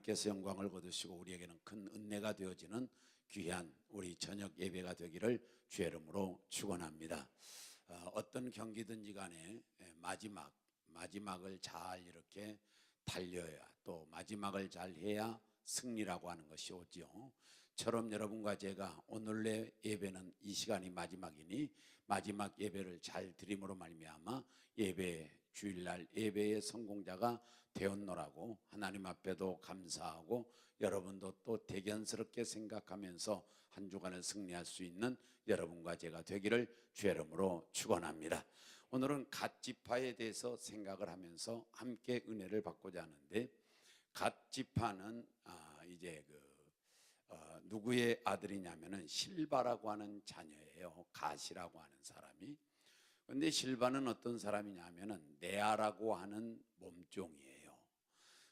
하나님께서 영광을 거두시고 우리에게는 큰 은혜가 되어지는 귀한 우리 저녁 예배가 되기를 주의 이름으로 축원합니다. 어떤 경기든지 간에 마지막을 잘 이렇게 달려야, 또 마지막을 잘 해야 승리라고 하는 것이 오지요. 처럼 여러분과 제가 오늘의 예배는 이 시간이 마지막이니 마지막 예배를 잘 드림으로 말미암아 주일날 예배의 성공자가 되었노라고 하나님 앞에도 감사하고, 여러분도 또 대견스럽게 생각하면서 한 주간을 승리할 수 있는 여러분과 제가 되기를 주의 이름으로 축원합니다. 오늘은 갓 지파에 대해서 생각을 하면서 함께 은혜를 받고자 하는데, 갓 지파는 누구의 아들이냐면은 실바라고 하는 자녀예요. 갓이라고 하는 사람이. 근데 실바는 어떤 사람이냐면은 레아라고 하는 몸종이에요.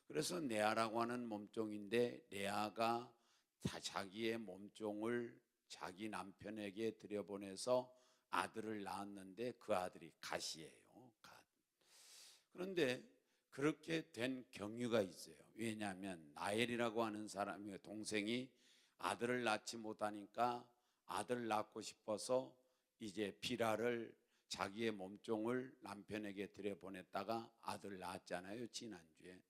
그래서 레아라고 하는 몸종인데, 레아가 자기의 몸종을 자기 남편에게 들여보내서 아들을 낳았는데 그 아들이 갓이에요. 갓. 그런데 그렇게 된 경유가 있어요. 왜냐하면 나엘이라고 하는 사람의 동생이 아들을 낳지 못하니까 아들 낳고 싶어서 이제 비라를, 자기의 몸종을 남편에게 들여보냈다가 아들 낳았잖아요, 지난주에.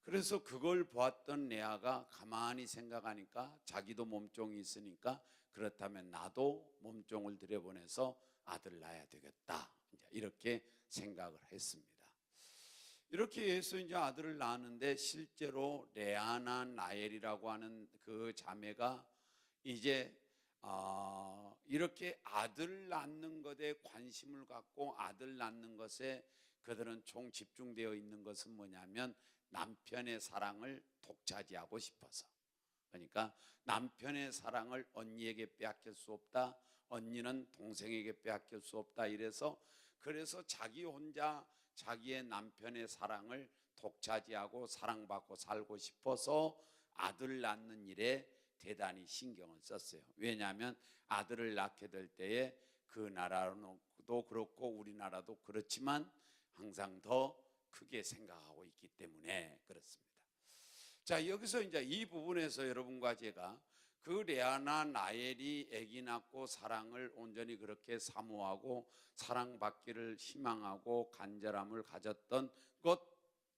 그래서 그걸 보았던 레아가 가만히 생각하니까 자기도 몸종이 있으니까 그렇다면 나도 몸종을 들여보내서 아들 낳아야 되겠다, 이렇게 생각을 했습니다. 이렇게 해서 이제 아들을 낳았는데, 실제로 레아나 라헬이라고 하는 그 자매가 이제 이렇게 아들 낳는 것에 관심을 갖고 아들 낳는 것에 그들은 총 집중되어 있는 것은 뭐냐면 남편의 사랑을 독차지하고 싶어서. 그러니까 남편의 사랑을 언니에게 빼앗길 수 없다, 언니는 동생에게 빼앗길 수 없다, 그래서 자기 혼자 자기의 남편의 사랑을 독차지하고 사랑받고 살고 싶어서 아들 낳는 일에 대단히 신경을 썼어요. 왜냐하면 아들을 낳게 될 때에 그 나라도 그렇고 우리나라도 그렇지만 항상 더 크게 생각하고 있기 때문에 그렇습니다. 자, 여기서 이제 이 부분에서 여러분과 제가 그 레아나 라헬이 아기 낳고 사랑을 온전히 그렇게 사모하고 사랑받기를 희망하고 간절함을 가졌던 것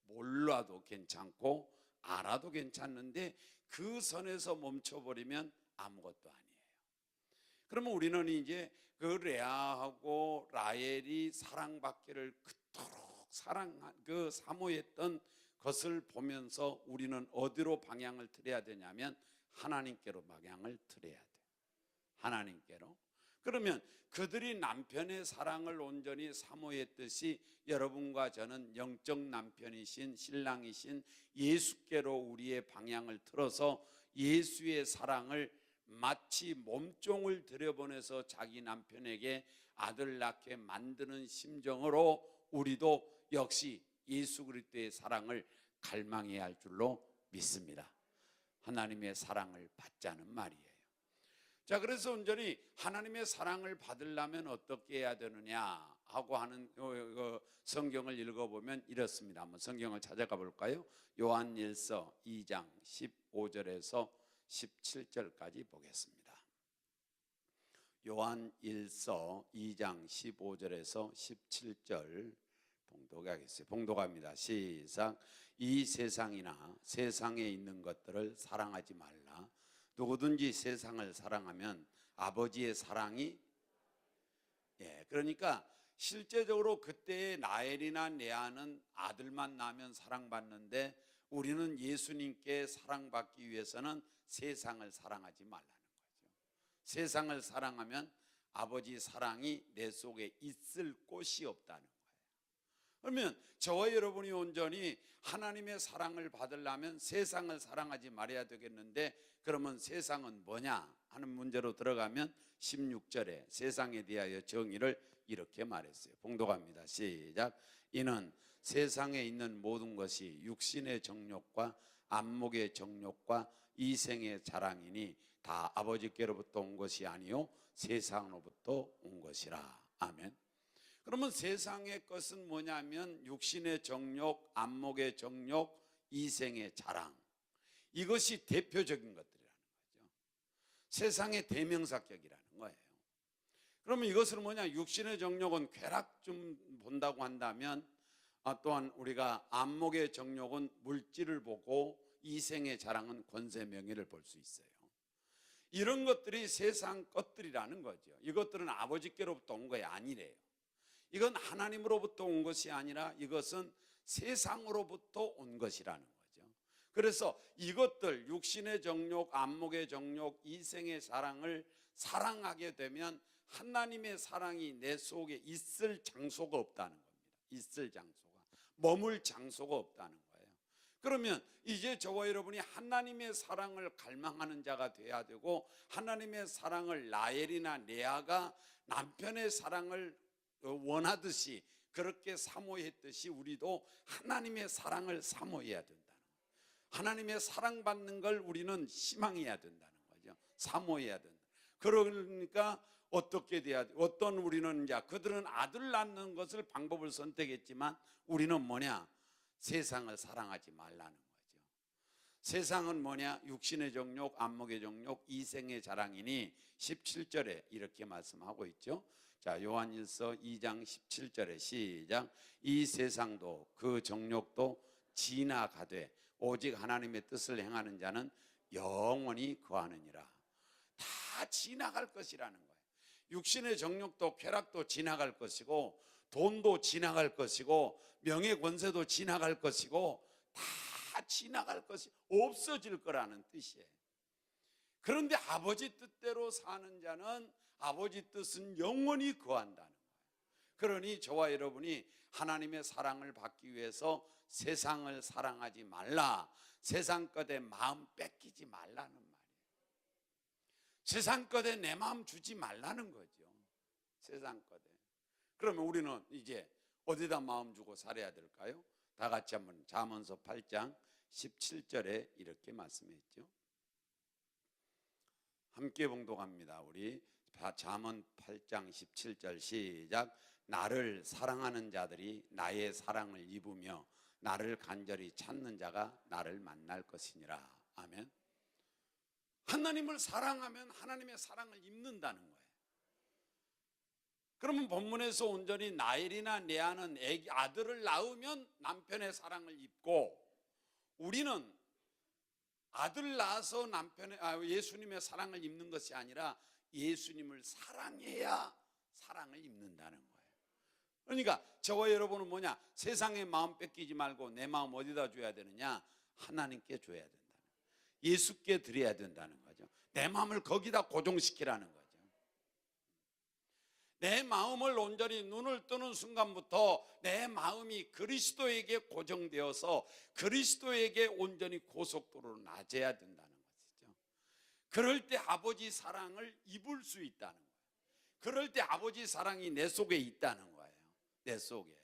몰라도 괜찮고 알아도 괜찮는데, 그 선에서 멈춰버리면 아무것도 아니에요. 그러면 우리는 이제 그 레아하고 라헬이 사랑받기를 그토록 사모했던 것을 보면서 우리는 어디로 방향을 틀어야 되냐면 하나님께로 방향을 틀어야 돼요. 하나님께로. 그러면 그들이 남편의 사랑을 온전히 사모했듯이 여러분과 저는 영적 남편이신 신랑이신 예수께로 우리의 방향을 틀어서 예수의 사랑을 마치 몸종을 들여보내서 자기 남편에게 아들 낳게 만드는 심정으로 우리도 역시 예수 그리스도의 사랑을 갈망해야 할 줄로 믿습니다. 하나님의 사랑을 받자는 말이에요. 자, 그래서 온전히 하나님의 사랑을 받으려면 어떻게 해야 되느냐 하고 하는 성경을 읽어보면 이렇습니다. 한번 성경을 찾아가 볼까요? 요한일서 2장 15절에서 17절까지 보겠습니다. 요한일서 2장 15절에서 17절 봉독하겠어요. 봉독합니다. 시작. 이 세상이나 세상에 있는 것들을 사랑하지 말라. 누구든지 세상을 사랑하면 아버지의 사랑이, 그러니까 실제적으로 그때의 라헬이나 레아는 아들만 낳으면 사랑받는데, 우리는 예수님께 사랑받기 위해서는 세상을 사랑하지 말라는 거죠. 세상을 사랑하면 아버지 사랑이 내 속에 있을 곳이 없다는 거예요. 그러면 저와 여러분이 온전히 하나님의 사랑을 받으려면 세상을 사랑하지 말아야 되겠는데, 그러면 세상은 뭐냐 하는 문제로 들어가면 16절에 세상에 대하여 정의를 이렇게 말했어요. 봉독합니다. 시작. 이는 세상에 있는 모든 것이 육신의 정욕과 안목의 정욕과 이생의 자랑이니 다 아버지께로부터 온 것이 아니요 세상으로부터 온 것이라. 아멘. 그러면 세상의 것은 뭐냐면 육신의 정욕, 안목의 정욕, 이생의 자랑, 이것이 대표적인 것들이라는 거죠. 세상의 대명사격이라는 거예요. 그러면 이것은 뭐냐? 육신의 정욕은 쾌락 좀 본다고 한다면, 또한 우리가 안목의 정욕은 물질을 보고, 이생의 자랑은 권세 명예를 볼 수 있어요. 이런 것들이 세상 것들이라는 거죠. 이것들은 아버지께로부터 온 것이 아니래요. 이건 하나님으로부터 온 것이 아니라 이것은 세상으로부터 온 것이라는 거죠. 그래서 이것들, 육신의 정욕, 안목의 정욕, 이생의 사랑을 사랑하게 되면 하나님의 사랑이 내 속에 있을 장소가 없다는 겁니다. 있을 장소가, 머물 장소가 없다는 거예요. 그러면 이제 저와 여러분이 하나님의 사랑을 갈망하는 자가 돼야 되고, 하나님의 사랑을 라헬이나 레아가 남편의 사랑을 원하듯이 그렇게 사모했듯이 우리도 하나님의 사랑을 사모해야 된다는 거예요. 하나님의 사랑받는 걸 우리는 희망해야 된다는 거죠. 사모해야 된다. 그러니까 어떻게 돼야 돼? 어떤 우리는 이제 그들은 아들 낳는 것을 방법을 선택했지만 우리는 뭐냐? 세상을 사랑하지 말라는 거죠. 세상은 뭐냐? 육신의 정욕, 안목의 정욕, 이생의 자랑이니 17절에 이렇게 말씀하고 있죠. 자, 요한일서 2장 17절에 시작. 이 세상도 그 정욕도 지나가되 오직 하나님의 뜻을 행하는 자는 영원히 거하느니라. 다 지나갈 것이라는 거예요. 육신의 정욕도 쾌락도 지나갈 것이고, 돈도 지나갈 것이고, 명예 권세도 지나갈 것이고, 다 지나갈 것이 없어질 거라는 뜻이에요. 그런데 아버지 뜻대로 사는 자는 아버지 뜻은 영원히 거한다는 거예요. 그러니 저와 여러분이 하나님의 사랑을 받기 위해서 세상을 사랑하지 말라, 세상 것에 마음 뺏기지 말라는 말이에요. 세상 것에 내 마음 주지 말라는 거죠. 세상 것에. 그러면 우리는 이제 어디다 마음 주고 살아야 될까요? 다 같이 한번 잠언서 8장 17절에 이렇게 말씀했죠. 함께 봉독합니다. 우리 잠언 8장 17절 시작. 나를 사랑하는 자들이 나의 사랑을 입으며 나를 간절히 찾는 자가 나를 만날 것이니라. 아멘. 하나님을 사랑하면 하나님의 사랑을 입는다는 거예요. 그러면 본문에서 온전히 라헬이나 레아는 아들을 낳으면 남편의 사랑을 입고, 우리는 아들 낳아서 예수님의 사랑을 입는 것이 아니라 예수님을 사랑해야 사랑을 입는다는 거예요. 그러니까 저와 여러분은 뭐냐? 세상에 마음 뺏기지 말고 내 마음 어디다 줘야 되느냐? 하나님께 줘야 된다는 거예요. 예수께 드려야 된다는 거죠. 내 마음을 거기다 고정시키라는 거죠. 내 마음을 온전히 눈을 뜨는 순간부터 내 마음이 그리스도에게 고정되어서 그리스도에게 온전히 고속도로로 낮아야 된다는 것이죠. 그럴 때 아버지 사랑을 입을 수 있다는 거예요. 그럴 때 아버지 사랑이 내 속에 있다는 거예요. 내 속에.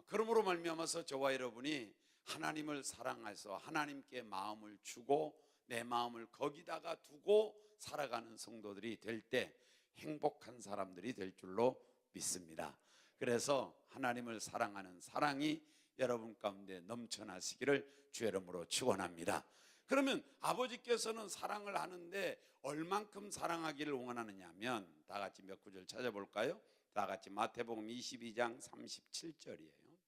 그러므로 말미암아서 저와 여러분이 하나님을 사랑해서 하나님께 마음을 주고 내 마음을 거기다가 두고 살아가는 성도들이 될 때 행복한 사람들이 될 줄로 믿습니다. 그래서 하나님을 사랑하는 사랑이 여러분 가운데 넘쳐나시기를 주의 이름으로 축원합니다. 그러면 아버지께서는 사랑을 하는데 얼만큼 사랑하기를 원하느냐면, 다 같이 몇 구절 찾아볼까요? 다 같이 마태복음 22장 37절이에요.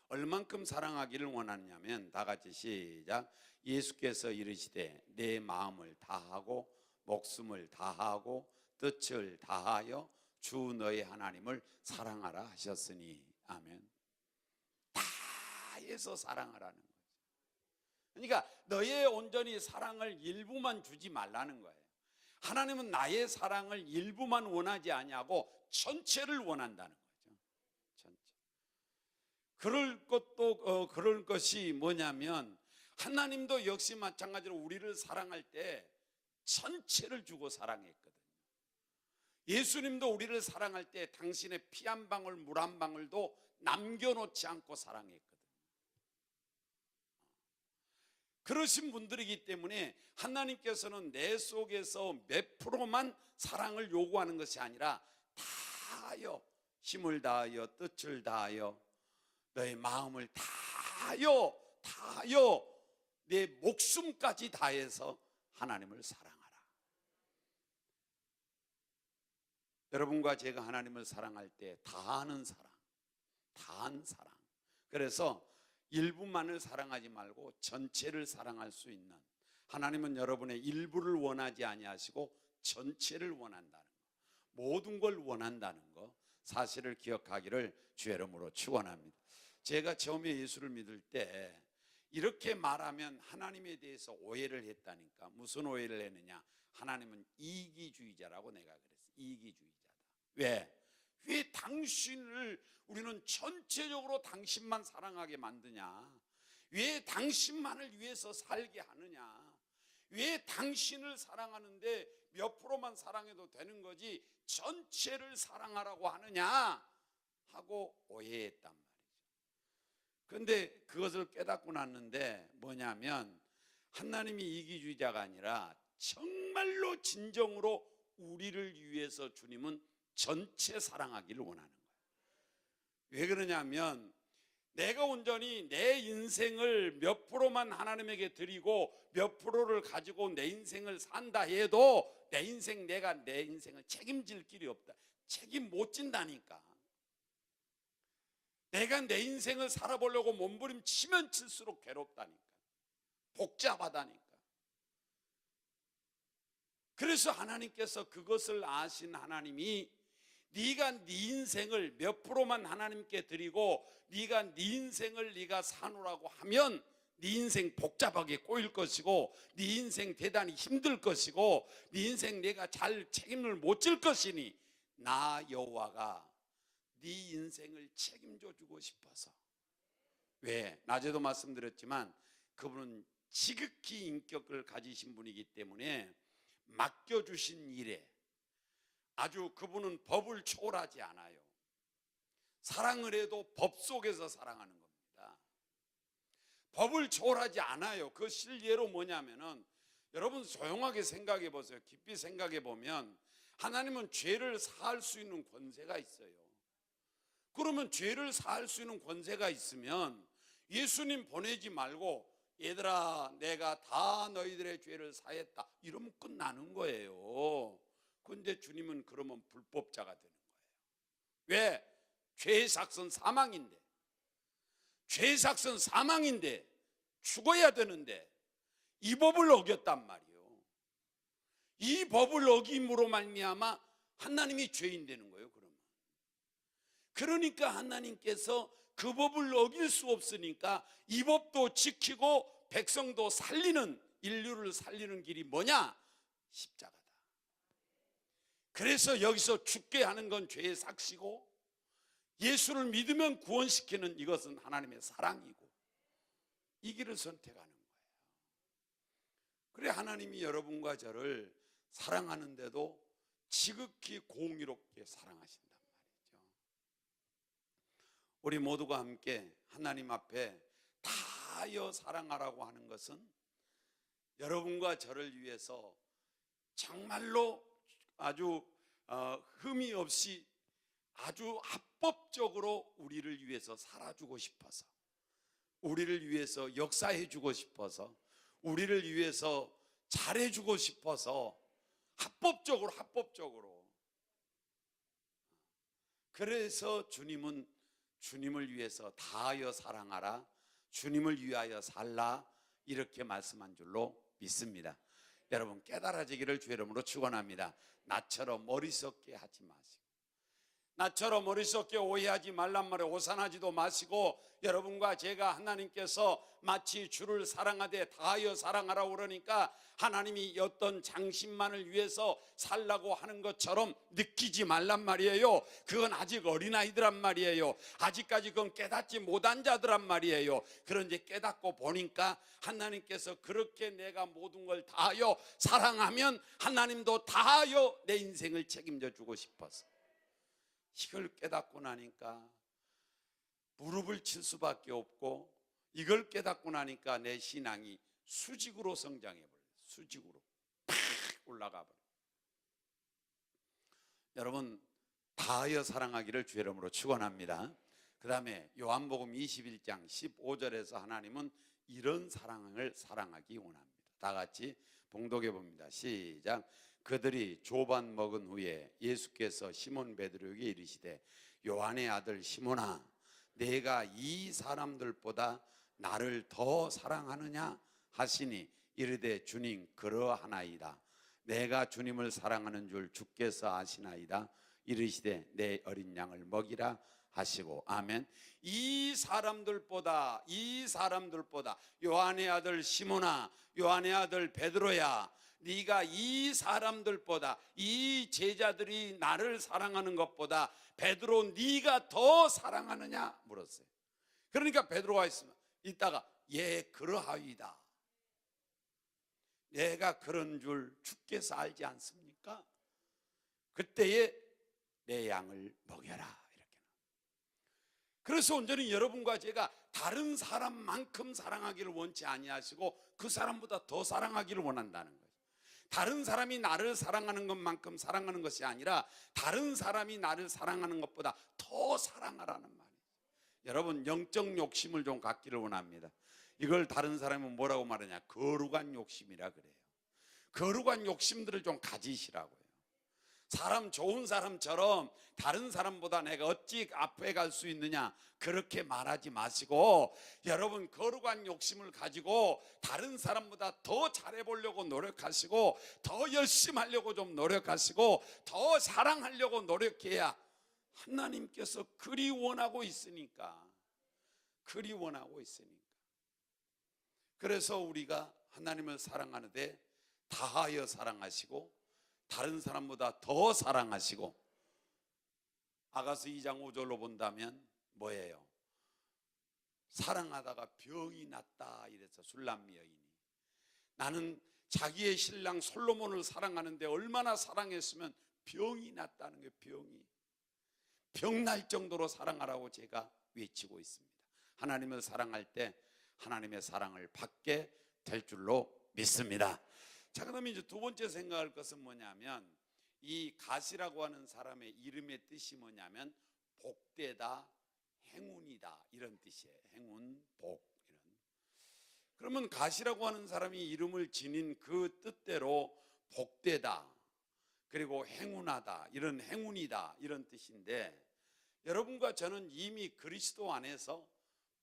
얼만큼 사랑하기를 원하느냐면, 다 같이 시작. 예수께서 이르시되 내 마음을 다하고 목숨을 다하고 뜻을 다하여 주 너의 하나님을 사랑하라 하셨으니. 아멘. 다해서 사랑하라는 거죠. 그러니까 너의 온전히 사랑을 일부만 주지 말라는 거예요. 하나님은 나의 사랑을 일부만 원하지 아니하고 전체를 원한다는 거죠. 전체. 그럴 것이 뭐냐면, 하나님도 역시 마찬가지로 우리를 사랑할 때 전체를 주고 사랑했거든요. 예수님도 우리를 사랑할 때 당신의 피 한 방울 물 한 방울도 남겨놓지 않고 사랑했거든요. 그러신 분들이기 때문에 하나님께서는 내 속에서 몇 프로만 사랑을 요구하는 것이 아니라 다하여, 힘을 다하여 뜻을 다하여 너의 마음을 다하여 다하여 내 목숨까지 다해서 하나님을 사랑하라. 여러분과 제가 하나님을 사랑할 때 다하는 사랑, 다한 사랑. 그래서 일부만을 사랑하지 말고 전체를 사랑할 수 있는, 하나님은 여러분의 일부를 원하지 아니하시고 전체를 원한다는 거, 모든 걸 원한다는 거, 사실을 기억하기를 주의 이름으로 축원합니다. 제가 처음에 예수를 믿을 때 이렇게 말하면 하나님에 대해서 오해를 했다니까. 무슨 오해를 했느냐? 하나님은 이기주의자라고 내가 그랬어. 이기주의자다. 왜 당신을 우리는 전체적으로 당신만 사랑하게 만드냐? 왜 당신만을 위해서 살게 하느냐? 왜 당신을 사랑하는데 몇 프로만 사랑해도 되는 거지 전체를 사랑하라고 하느냐? 하고 오해했단 말이죠. 그런데 그것을 깨닫고 났는데 뭐냐면, 하나님이 이기주의자가 아니라 정말로 진정으로 우리를 위해서 주님은 전체 사랑하기를 원하는 거예요. 왜 그러냐면, 내가 온전히 내 인생을 몇 프로만 하나님에게 드리고 몇 프로를 가지고 내 인생을 산다 해도 내가 내 인생을 책임질 길이 없다. 책임 못 진다니까. 내가 내 인생을 살아보려고 몸부림치면 칠수록 괴롭다니까. 복잡하다니까. 그래서 하나님께서 그것을 아신 하나님이 네가 네 인생을 몇 프로만 하나님께 드리고 네가 네 인생을 네가 사노라고 하면 네 인생 복잡하게 꼬일 것이고 네 인생 대단히 힘들 것이고 네 인생 내가 잘 책임을 못 질 것이니 나 여호와가 네 인생을 책임져 주고 싶어서. 왜? 낮에도 말씀드렸지만 그분은 지극히 인격을 가지신 분이기 때문에 맡겨주신 일에 아주 그분은 법을 초월하지 않아요. 사랑을 해도 법 속에서 사랑하는 겁니다. 법을 초월하지 않아요. 그 실례로 뭐냐면은, 여러분 조용하게 생각해 보세요. 깊이 생각해 보면 하나님은 죄를 사할 수 있는 권세가 있어요. 그러면 죄를 사할 수 있는 권세가 있으면 예수님 보내지 말고 얘들아 내가 다 너희들의 죄를 사했다 이러면 끝나는 거예요. 그런데 주님은 그러면 불법자가 되는 거예요. 왜? 죄의 삭은 사망인데, 죄의 삭은 사망인데 죽어야 되는데 이 법을 어겼단 말이에요. 이 법을 어김으로 말미암아 하나님이 죄인 되는 거예요. 그러니까 하나님께서 그 법을 어길 수 없으니까 이 법도 지키고 백성도 살리는, 인류를 살리는 길이 뭐냐? 십자가다. 그래서 여기서 죽게 하는 건 죄의 삭시고 예수를 믿으면 구원시키는 이것은 하나님의 사랑이고 이 길을 선택하는 거예요. 그래 하나님이 여러분과 저를 사랑하는데도 지극히 공의롭게 사랑하신단 말이죠. 우리 모두가 함께 하나님 앞에 다하여 사랑하라고 하는 것은 여러분과 저를 위해서 정말로 아주 흠이 없이 아주 합법적으로 우리를 위해서 살아주고 싶어서, 우리를 위해서 역사해주고 싶어서, 우리를 위해서 잘해주고 싶어서 합법적으로 그래서 주님은 주님을 위해서 다하여 사랑하라, 주님을 위하여 살라 이렇게 말씀한 줄로 믿습니다. 여러분 깨달아지기를 주의 이름으로 축원합니다. 나처럼 어리석게 하지 마시고, 나처럼 어리석게 오해하지 말란 말에 오산하지도 마시고, 여러분과 제가 하나님께서 마치 주를 사랑하되 다하여 사랑하라고 그러니까 하나님이 어떤 장신만을 위해서 살라고 하는 것처럼 느끼지 말란 말이에요. 그건 아직 어린아이들란 말이에요. 아직까지 그건 깨닫지 못한 자들란 말이에요. 그런데 깨닫고 보니까 하나님께서 그렇게 내가 모든 걸 다하여 사랑하면 하나님도 다하여 내 인생을 책임져 주고 싶어서, 이걸 깨닫고 나니까 무릎을 칠 수밖에 없고, 이걸 깨닫고 나니까 내 신앙이 수직으로 성장해버려요. 수직으로 팍 올라가 버려요. 여러분 다하여 사랑하기를 주의 이름으로 축원합니다. 그 다음에 요한복음 21장 15절에서 하나님은 이런 사랑을 사랑하기 원합니다. 다 같이 봉독해 봅니다. 시작. 그들이 조반 먹은 후에 예수께서 시몬 베드로에게 이르시되 요한의 아들 시몬아, 내가 이 사람들보다 나를 더 사랑하느냐 하시니 이르되 주님 그러하나이다. 내가 주님을 사랑하는 줄 주께서 아시나이다. 이르시되 내 어린 양을 먹이라 하시고. 아멘. 이 사람들보다 요한의 아들 시몬아, 요한의 아들 베드로야, 네가 이 사람들보다, 이 제자들이 나를 사랑하는 것보다 베드로 네가 더 사랑하느냐 물었어요. 그러니까 베드로가 있다가 예 그러하이다. 내가 그런 줄 주께서 알지 않습니까? 그때에 내 양을 먹여라. 이렇게. 그래서 온전히 여러분과 제가 다른 사람만큼 사랑하기를 원치 아니하시고 그 사람보다 더 사랑하기를 원한다는 거예요. 다른 사람이 나를 사랑하는 것만큼 사랑하는 것이 아니라 다른 사람이 나를 사랑하는 것보다 더 사랑하라는 말이에요. 여러분, 영적 욕심을 좀 갖기를 원합니다. 이걸 다른 사람은 뭐라고 말하냐? 거룩한 욕심이라 그래요. 거룩한 욕심들을 좀 가지시라고요. 사람 좋은 사람처럼 다른 사람보다 내가 어찌 앞에 갈 수 있느냐 그렇게 말하지 마시고, 여러분 거룩한 욕심을 가지고 다른 사람보다 더 잘해보려고 노력하시고 더 열심히 하려고 좀 노력하시고 더 사랑하려고 노력해야 하나님께서 그리 원하고 있으니까. 그래서 우리가 하나님을 사랑하는데 다하여 사랑하시고 다른 사람보다 더 사랑하시고, 아가서 2장 5절로 본다면 뭐예요? 사랑하다가 병이 났다 이래서 술람 여인이, 나는 자기의 신랑 솔로몬을 사랑하는데 얼마나 사랑했으면 병이 났다는 거예요. 병날 정도로 사랑하라고 제가 외치고 있습니다. 하나님을 사랑할 때 하나님의 사랑을 받게 될 줄로 믿습니다. 자, 그다음에 이제 두 번째 생각할 것은 뭐냐면, 이 가시라고 하는 사람의 이름의 뜻이 뭐냐면 복되다, 행운이다 이런 뜻이에요. 행운, 복 이런. 그러면 가시라고 하는 사람이 이름을 지닌 그 뜻대로 복되다, 그리고 행운하다, 이런 행운이다 이런 뜻인데, 여러분과 저는 이미 그리스도 안에서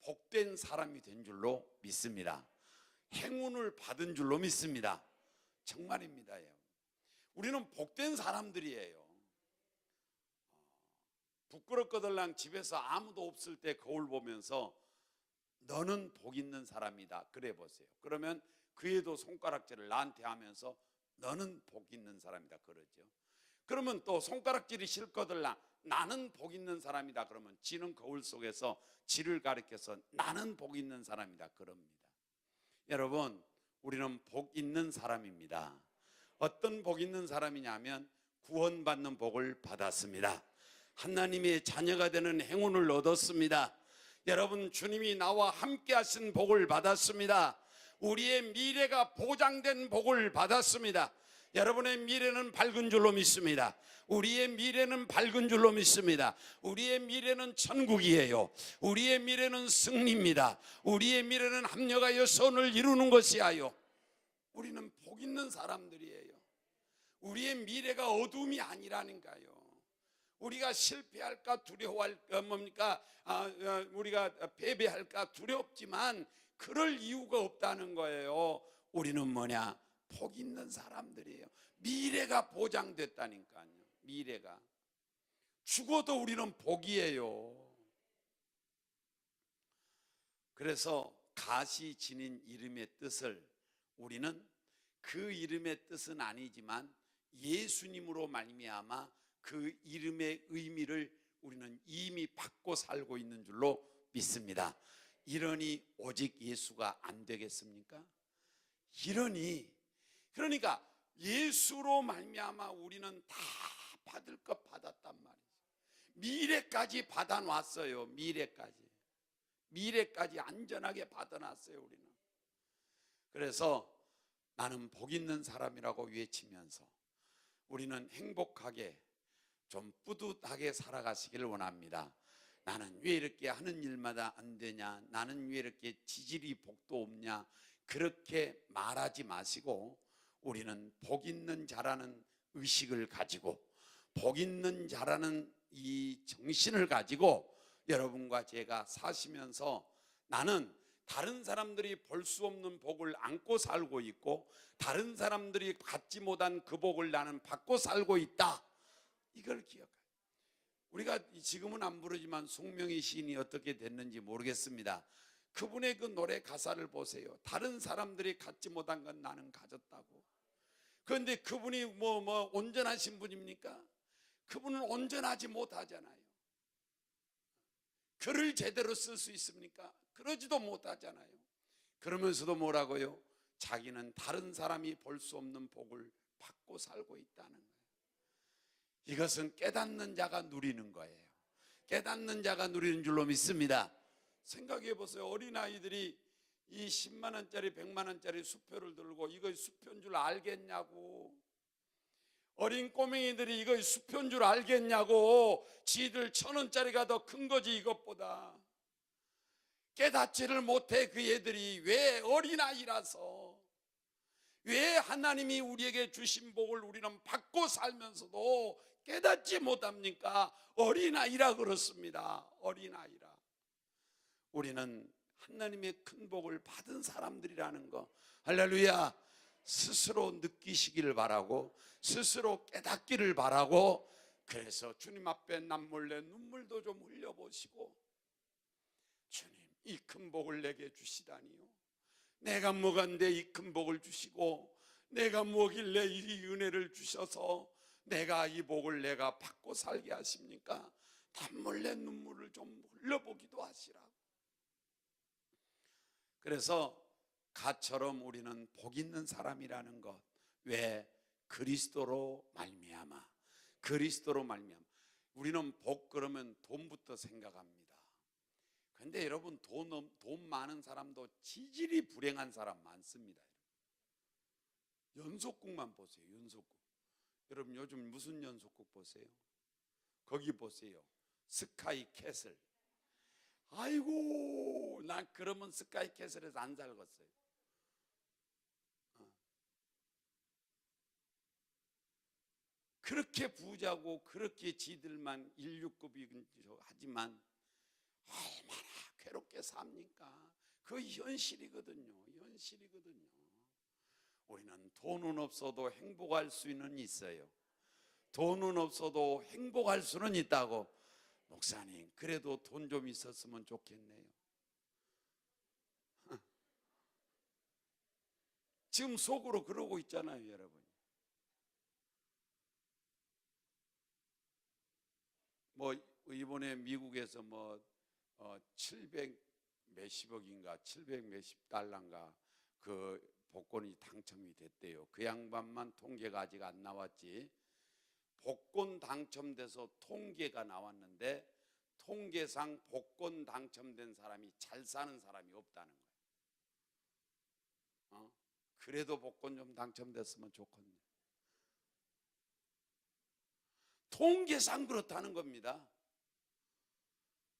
복된 사람이 된 줄로 믿습니다. 행운을 받은 줄로 믿습니다. 정말입니다. 우리는 복된 사람들이에요. 부끄럽거들랑 집에서 아무도 없을 때 거울 보면서 너는 복 있는 사람이다 그래 보세요. 그러면 그에도 손가락질을 나한테 하면서 너는 복 있는 사람이다 그러죠. 그러면 또 손가락질이 싫거들랑 나는 복 있는 사람이다 그러면 지는 거울 속에서 지를 가리켜서 나는 복 있는 사람이다 그럽니다. 여러분, 우리는 복 있는 사람입니다. 어떤 복 있는 사람이냐면 구원받는 복을 받았습니다. 하나님의 자녀가 되는 행운을 얻었습니다. 여러분, 주님이 나와 함께 하신 복을 받았습니다. 우리의 미래가 보장된 복을 받았습니다. 여러분의 미래는 밝은 줄로 믿습니다. 우리의 미래는 밝은 줄로 믿습니다. 우리의 미래는 천국이에요. 우리의 미래는 승리입니다. 우리의 미래는 합력하여 선을 이루는 것이에요. 우리는 복 있는 사람들이에요. 우리의 미래가 어둠이 아니라는가요. 우리가 실패할까 두려워할까 우리가 패배할까 두렵지만 그럴 이유가 없다는 거예요. 우리는 뭐냐? 복 있는 사람들이에요. 미래가 보장됐다니까요. 미래가. 죽어도 우리는 복이에요. 그래서 가시 지닌 이름의 뜻을 우리는 그 이름의 뜻은 아니지만 예수님으로 말미암아 그 이름의 의미를 우리는 이미 받고 살고 있는 줄로 믿습니다. 이러니 오직 예수가 안 되겠습니까? 그러니까 예수로 말미암아 우리는 다 받을 것 받았단 말이죠. 미래까지 받아놨어요. 미래까지 안전하게 받아놨어요. 우리는. 그래서 나는 복 있는 사람이라고 외치면서 우리는 행복하게 좀 뿌듯하게 살아가시기를 원합니다. 나는 왜 이렇게 하는 일마다 안 되냐, 나는 왜 이렇게 지질이 복도 없냐, 그렇게 말하지 마시고 우리는 복 있는 자라는 의식을 가지고 복 있는 자라는 이 정신을 가지고 여러분과 제가 사시면서 나는 다른 사람들이 볼 수 없는 복을 안고 살고 있고 다른 사람들이 갖지 못한 그 복을 나는 받고 살고 있다, 이걸 기억해요. 우리가 지금은 안 부르지만 송명희 시인이 어떻게 됐는지 모르겠습니다. 그분의 그 노래 가사를 보세요. 다른 사람들이 갖지 못한 건 나는 가졌다고. 그런데 그분이 온전하신 분입니까? 그분은 온전하지 못하잖아요. 글을 제대로 쓸 수 있습니까? 그러지도 못하잖아요. 그러면서도 뭐라고요? 자기는 다른 사람이 볼 수 없는 복을 받고 살고 있다는 거예요. 이것은 깨닫는 자가 누리는 거예요. 깨닫는 자가 누리는 줄로 믿습니다. 생각해 보세요. 어린아이들이 이 10만 원짜리 100만 원짜리 수표를 들고 이거 수표인 줄 알겠냐고, 어린 꼬맹이들이 이거 수표인 줄 알겠냐고, 지들 1,000원짜리가 더 큰 거지 이것보다. 깨닫지를 못해. 그 애들이 왜 어린아이라서, 왜 하나님이 우리에게 주신 복을 우리는 받고 살면서도 깨닫지 못합니까? 어린아이라 그렇습니다. 어린아이라. 우리는 하나님의 큰 복을 받은 사람들이라는 거, 할렐루야, 스스로 느끼시기를 바라고 스스로 깨닫기를 바라고, 그래서 주님 앞에 남몰래 눈물도 좀 흘려보시고, 주님, 이 큰 복을 내게 주시다니요. 내가 뭐간데 이 큰 복을 주시고, 내가 뭐길래 이 은혜를 주셔서 내가 이 복을 내가 받고 살게 하십니까? 남몰래 눈물을 좀 흘려보기도 하시라고. 그래서 가처럼 우리는 복 있는 사람이라는 것. 왜? 그리스도로 말미암아. 그리스도로 말미암아. 우리는 복 그러면 돈부터 생각합니다. 근데 여러분, 돈 많은 사람도 지질이 불행한 사람 많습니다. 연속국만 보세요. 연속국. 여러분 요즘 무슨 연속국 보세요? 거기 보세요. 스카이 캐슬. 아이고, 난 그러면 스카이 캐슬에서 안 살겠어요. 그렇게 부자고 그렇게 지들만 1,6급이 하지만 얼마나 괴롭게 삽니까? 그 현실이거든요. 현실이거든요. 우리는 돈은 없어도 행복할 수는 있어요. 돈은 없어도 행복할 수는 있다고. 목사님, 그래도 돈 좀 있었으면 좋겠네요. 지금 속으로 그러고 있잖아요, 여러분. 이번에 미국에서 700 몇십억인가 700 몇십 달러인가 그 복권이 당첨이 됐대요. 그 양반만 통계가 아직 안 나왔지. 복권 당첨돼서 통계가 나왔는데 통계상 복권 당첨된 사람이 잘 사는 사람이 없다는 거예요. 그래도 복권 좀 당첨됐으면 좋겠네. 통계상 그렇다는 겁니다.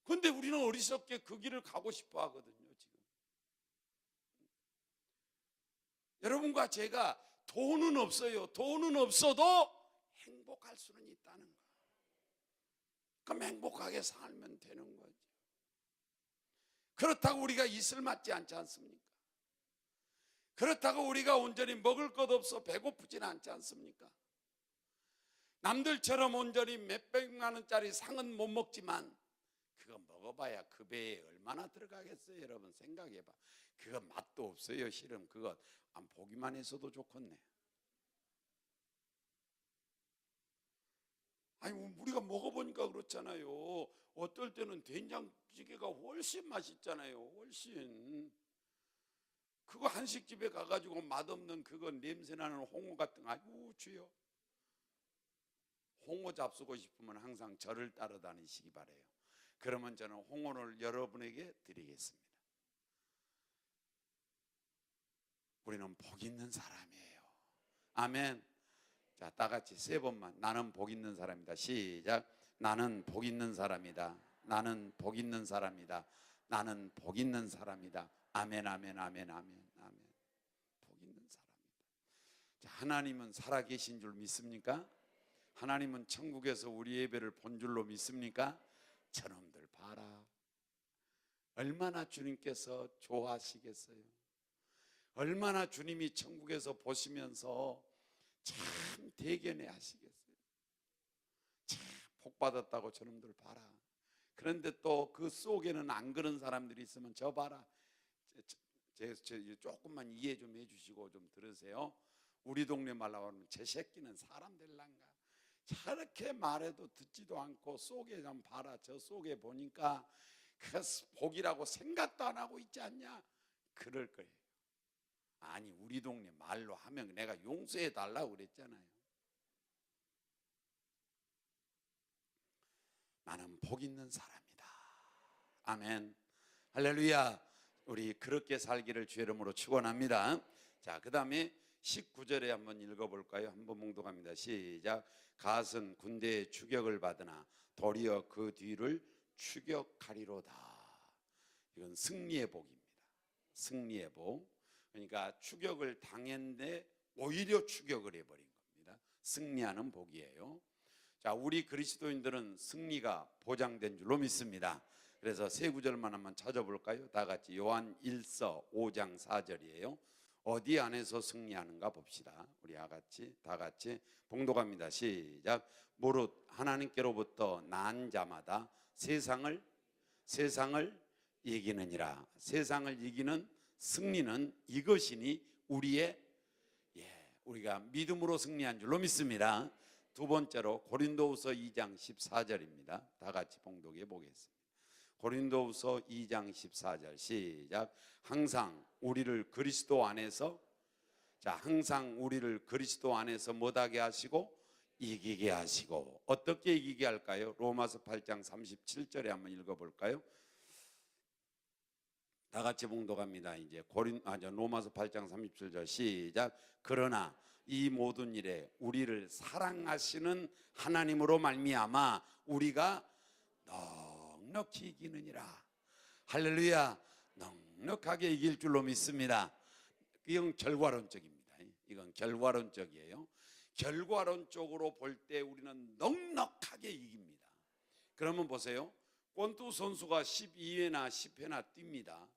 그런데 우리는 어리석게 그 길을 가고 싶어 하거든요. 지금 여러분과 제가 돈은 없어요. 돈은 없어도 행복할 수는 있다는 거예요. 그럼 행복하게 살면 되는 거죠. 그렇다고 우리가 이슬 맞지 않지 않습니까? 그렇다고 우리가 온전히 먹을 것 없어 배고프지는 않지 않습니까? 남들처럼 온전히 몇백만 원짜리 상은 못 먹지만 그거 먹어봐야 그 배에 얼마나 들어가겠어요. 여러분 생각해봐. 그거 맛도 없어요. 실은 그거 안 보기만 해서도 좋겠네. 아니, 우리가 먹어보니까 그렇잖아요. 어떨 때는 된장찌개가 훨씬 맛있잖아요. 훨씬. 그거 한식집에 가가지고 맛없는 그거 냄새나는 홍어 같은 거, 아이고 주여. 홍어 잡수고 싶으면 항상 저를 따라다니시기 바래요. 그러면 저는 홍어를 여러분에게 드리겠습니다. 우리는 복 있는 사람이에요. 아멘. 자, 다 같이 3번만. 나는 복 있는 사람이다. 시작. 나는 복 있는 사람이다. 나는 복 있는 사람이다. 나는 복 있는 사람이다. 아멘, 아멘, 아멘, 아멘, 아멘. 복 있는 사람이다. 자, 하나님은 살아계신 줄 믿습니까? 하나님은 천국에서 우리 예배를 본 줄로 믿습니까? 저놈들 봐라. 얼마나 주님께서 좋아하시겠어요? 얼마나 주님이 천국에서 보시면서 참 대견해 하시겠어요? 참 복받았다고 저놈들 봐라. 그런데 또 그 속에는 안 그런 사람들이 있으면 저 봐라. 조금만 이해 좀 해주시고 좀 들으세요. 우리 동네 말로 하면 제 새끼는 사람 될란가. 저렇게 말해도 듣지도 않고 속에 좀 봐라. 저 속에 보니까 그 복이라고 생각도 안 하고 있지 않냐? 그럴 거예요. 아니, 우리 동네 말로 하면 내가 용서해 달라고 그랬잖아요. 나는 복 있는 사람이다. 아멘. 할렐루야. 우리 그렇게 살기를 주의 이름으로 축원합니다. 자, 그 다음에 19절에 한번 읽어볼까요? 한번 봉독합니다. 시작. 갓은 군대의 추격을 받으나 도리어 그 뒤를 추격하리로다. 이건 승리의 복입니다. 승리의 복. 그러니까 추격을 당했는데 오히려 추격을 해버린 겁니다. 승리하는 복이에요. 자, 우리 그리스도인들은 승리가 보장된 줄로 믿습니다. 그래서 세 구절만 한번 찾아볼까요? 다 같이 요한 1서 5장 4절이에요. 어디 안에서 승리하는가 봅시다. 우리 다 같이 봉독합니다. 시작. 무릇 하나님께로부터 난 자마다 세상을 이기느니라. 세상을 이기는 승리는 이것이니 우리가 믿음으로 승리한 줄로 믿습니다. 두 번째로 고린도후서 2장 14절입니다. 다 같이 봉독해 보겠습니다. 고린도후서 2장 14절 시작. 항상 우리를 그리스도 안에서 못하게 하시고 이기게 하시고. 어떻게 이기게 할까요? 로마서 8장 37절에 한번 읽어볼까요? 다 같이 봉독합니다. 이제 로마서 8장 37절 시작. 그러나 이 모든 일에 우리를 사랑하시는 하나님으로 말미암아 우리가 넉넉히 이기느니라. 할렐루야. 넉넉하게 이길 줄로 믿습니다. 이건 결과론적입니다. 이건 결과론적이에요. 결과론적으로 볼 때 우리는 넉넉하게 이깁니다. 그러면 보세요. 권투 선수가 12회나 10회나 뜁니다.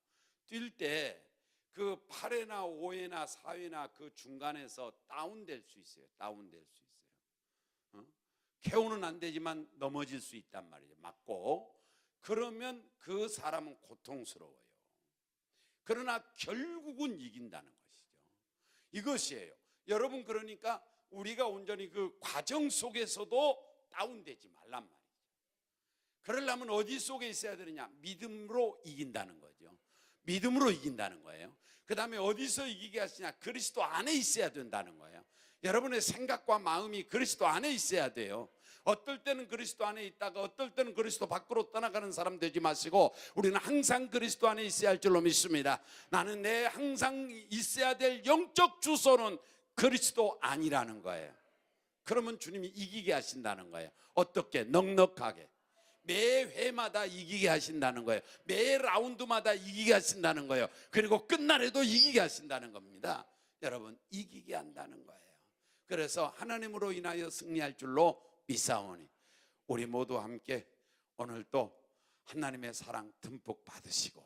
뛸 때 그 8회나 5회나 4회나 그 중간에서 다운될 수 있어요. KO는 안 되지만 넘어질 수 있단 말이죠. 맞고. 그러면 그 사람은 고통스러워요. 그러나 결국은 이긴다는 것이죠. 이것이에요. 여러분, 그러니까 우리가 온전히 그 과정 속에서도 다운되지 말란 말이죠. 그러려면 어디 속에 있어야 되느냐? 믿음으로 이긴다는 거죠. 믿음으로 이긴다는 거예요. 그 다음에 어디서 이기게 하시냐? 그리스도 안에 있어야 된다는 거예요. 여러분의 생각과 마음이 그리스도 안에 있어야 돼요. 어떨 때는 그리스도 안에 있다가 어떨 때는 그리스도 밖으로 떠나가는 사람 되지 마시고 우리는 항상 그리스도 안에 있어야 할 줄로 믿습니다. 나는 항상 있어야 될 영적 주소는 그리스도 안이라는 거예요. 그러면 주님이 이기게 하신다는 거예요. 어떻게? 넉넉하게. 매 회마다 이기게 하신다는 거예요. 매 라운드마다 이기게 하신다는 거예요. 그리고 끝날에도 이기게 하신다는 겁니다. 여러분, 이기게 한다는 거예요. 그래서 하나님으로 인하여 승리할 줄로 믿사오니 우리 모두 함께 오늘도 하나님의 사랑 듬뿍 받으시고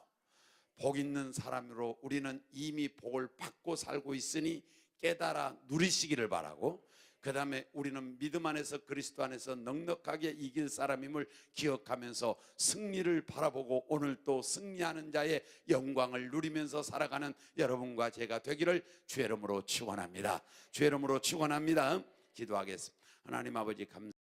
복 있는 사람으로 우리는 이미 복을 받고 살고 있으니 깨달아 누리시기를 바라고, 그 다음에 우리는 믿음 안에서 그리스도 안에서 넉넉하게 이길 사람임을 기억하면서 승리를 바라보고 오늘 또 승리하는 자의 영광을 누리면서 살아가는 여러분과 제가 되기를 주의 이름으로 축원합니다. 주의 이름으로 축원합니다. 기도하겠습니다. 하나님 아버지, 감사합니다.